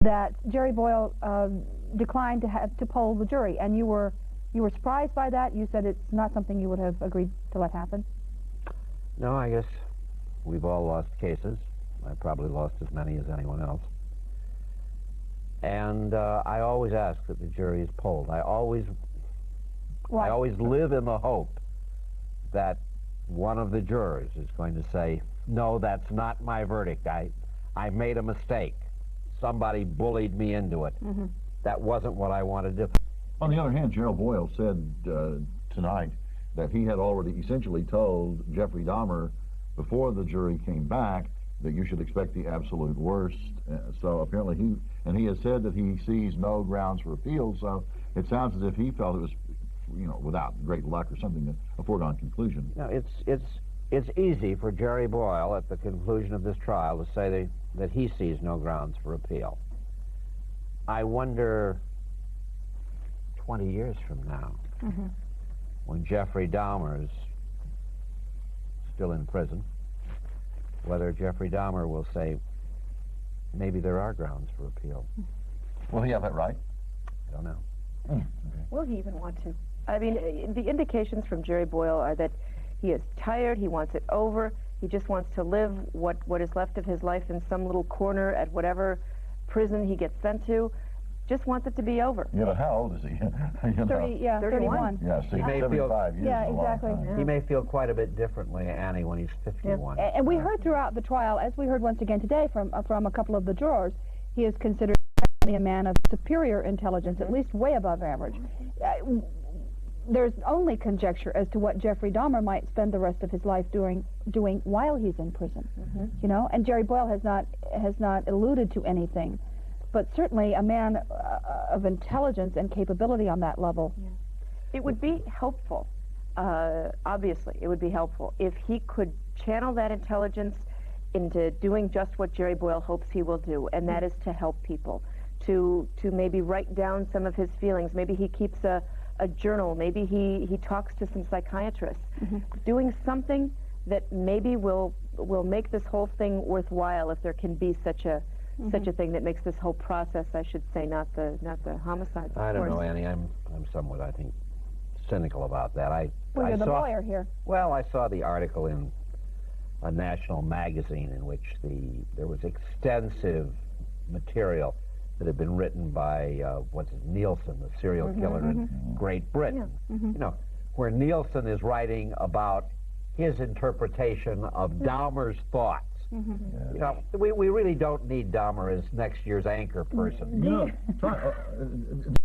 that Jerry Boyle declined to poll the jury, and you were surprised by that. You said it's not something you would have agreed to let happen. No, I guess we've all lost cases. I probably lost as many as anyone else. And I always ask that the jury is polled. I always live in the hope that one of the jurors is going to say, no, that's not my verdict. I made a mistake. Somebody bullied me into it. Mm-hmm. That wasn't what I wanted to do. On the other hand, Gerald Boyle said tonight that he had already essentially told Jeffrey Dahmer before the jury came back that you should expect the absolute worst. So apparently he has said that he sees no grounds for appeal. So it sounds as if he felt it was, without great luck or something, a foregone conclusion. No, it's easy for Jerry Boyle at the conclusion of this trial to say that he sees no grounds for appeal. I wonder 20 years from now, mm-hmm. when Jeffrey Dahmer is still in prison, whether Jeffrey Dahmer will say, maybe there are grounds for appeal. Will he have it right? I don't know. Okay. Will he even want to? I mean, the indications from Jerry Boyle are that he is tired, he wants it over, he just wants to live what is left of his life in some little corner at whatever prison he gets sent to. Just wants it to be over. Yeah, but how old is he? 31. Yeah, see, 75 years. Yeah, exactly. Yeah. He may feel quite a bit differently, Annie, when he's 51. Yeah. And we heard throughout the trial, as we heard once again today from a couple of the jurors, he is considered a man of superior intelligence, at least way above average. There's only conjecture as to what Jeffrey Dahmer might spend the rest of his life doing while he's in prison. Mm-hmm. And Jerry Boyle has not alluded to anything. But certainly a man of intelligence and capability on that level. Yeah. It would be helpful, obviously, it would be helpful if he could channel that intelligence into doing just what Jerry Boyle hopes he will do, and that is to help people, to maybe write down some of his feelings. Maybe he keeps a journal, maybe he talks to some psychiatrists. Mm-hmm. Doing something that maybe will make this whole thing worthwhile, if there can be such a thing that makes this whole process, I should say, not the homicides. I don't know, Annie. I'm somewhat, I think, cynical about that. You're the lawyer here. Well, I saw the article in a national magazine in which there was extensive material that had been written by Nielsen, the serial killer in Great Britain. Yeah. Mm-hmm. Where Nielsen is writing about his interpretation of Dahmer's thoughts. Mm-hmm. Yeah. We really don't need Dahmer as next year's anchor person. Yeah.